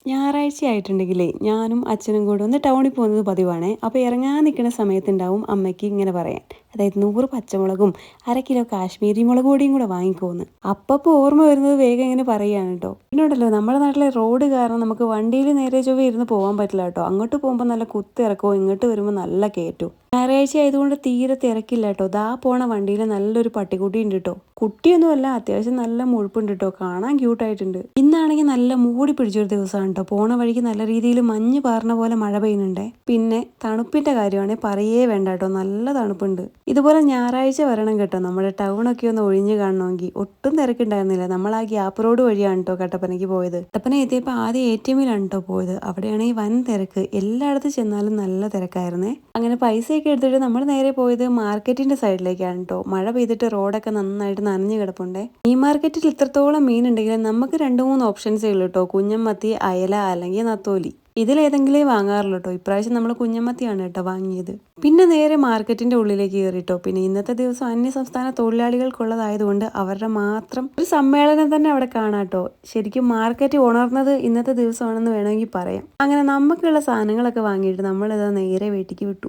ഞായറാഴ്ച ആയിട്ടുണ്ടെങ്കിലേ ഞാനും അച്ഛനും കൂടെ ഒന്ന് ടൗണിൽ പോകുന്നത് പതിവാണേ. അപ്പോൾ ഇറങ്ങാൻ നിൽക്കുന്ന സമയത്തുണ്ടാവും അമ്മയ്ക്ക് ഇങ്ങനെ പറയാൻ. അതായത് 100 പച്ചമുളകും 1/2 കിലോ കാശ്മീരി മുളക് പൊടിയും കൂടെ വാങ്ങിക്കോന്ന്. അപ്പോൾ ഓർമ്മ വരുന്നത് വേഗം ഇങ്ങനെ പറയുകയാണ് കേട്ടോ. പിന്നെ ഉണ്ടല്ലോ നമ്മുടെ നാട്ടിലെ റോഡ് കാരണം നമുക്ക് വണ്ടിയിൽ നേരെ ചൊവ്വേ ഇരുന്ന് പോകാൻ പറ്റില്ല കേട്ടോ. അങ്ങോട്ട് പോകുമ്പോൾ നല്ല കുത്തിറക്കവും ഇങ്ങോട്ട് വരുമ്പോൾ നല്ല കയറ്റവും. ഞായറാഴ്ച ആയതുകൊണ്ട് തീരെ തിരക്കില്ല കേട്ടോ. ദാ പോണ വണ്ടിയിൽ നല്ലൊരു പട്ടിക്കുട്ടി ഉണ്ട് കേട്ടോ. കുട്ടിയൊന്നുമല്ല, അത്യാവശ്യം നല്ല മുഴുപ്പുണ്ട് കേട്ടോ. കാണാൻ ക്യൂട്ടായിട്ടുണ്ട്. ഇന്നാണെങ്കിൽ നല്ല മൂടി പിടിച്ചൊരു ദിവസമാണ് കേട്ടോ. പോണ വഴിക്ക് നല്ല രീതിയിൽ മഞ്ഞ് പാർന്ന പോലെ മഴ പെയ്യുന്നുണ്ടേ. പിന്നെ തണുപ്പിന്റെ കാര്യമാണെങ്കിൽ പറയേ വേണ്ട കേട്ടോ, നല്ല തണുപ്പുണ്ട്. ഇതുപോലെ ഞായറാഴ്ച വരണം കേട്ടോ, നമ്മുടെ ടൗണൊക്കെ ഒന്ന് ഒഴിഞ്ഞു കാണണമെങ്കിൽ. ഒട്ടും തിരക്കുണ്ടായിരുന്നില്ല. നമ്മൾ ആ ഗ്യാപ്പ് റോഡ് വഴിയാണ് കേട്ടോ കട്ടപ്പനയ്ക്ക് പോയത്. കട്ടപ്പന എത്തിയപ്പോൾ ആദ്യം ATM-ലാണ് കേട്ടോ പോയത്. അവിടെയാണെങ്കിൽ വൻ തിരക്ക്, എല്ലായിടത്തും ചെന്നാലും നല്ല തിരക്കായിരുന്നേ. അങ്ങനെ പൈസയൊക്കെ എടുത്തിട്ട് നമ്മൾ നേരെ പോയത് മാർക്കറ്റിന്റെ സൈഡിലേക്കാണ് കേട്ടോ. മഴ പെയ്തിട്ട് റോഡൊക്കെ നന്നായിട്ട് നനഞ്ഞു കിടപ്പുണ്ടേ. ഈ മാർക്കറ്റിൽ ഇത്രത്തോളം മീൻ ഉണ്ടെങ്കിലും നമുക്ക് 2-3 ഓപ്ഷൻസേ ഉള്ളൂ കേട്ടോ. കുഞ്ഞമ്മത്തി, അയല അല്ലെങ്കിൽ നത്തോലി. ഇതിലേതെങ്കിലേ വാങ്ങാറുള്ളൂ കേട്ടോ. ഇപ്രാവശ്യം നമ്മൾ കുഞ്ഞമ്മത്തിയാണ് കേട്ടോ വാങ്ങിയത്. പിന്നെ നേരെ മാർക്കറ്റിന്റെ ഉള്ളിലേക്ക് കയറിട്ടോ. പിന്നെ ഇന്നത്തെ ദിവസം അന്യസംസ്ഥാന തൊഴിലാളികൾക്കുള്ളതായതുകൊണ്ട് അവരുടെ മാത്രം ഒരു സമ്മേളനം തന്നെ അവിടെ കാണാം കേട്ടോ. ശരിക്കും മാർക്കറ്റ് ഉണർന്നത് ഇന്നത്തെ ദിവസമാണെന്ന് വേണമെങ്കിൽ പറയാം. അങ്ങനെ നമുക്കുള്ള സാധനങ്ങളൊക്കെ വാങ്ങിയിട്ട് നമ്മളിതാ നേരെ വീട്ടിലേക്ക് വിട്ടു.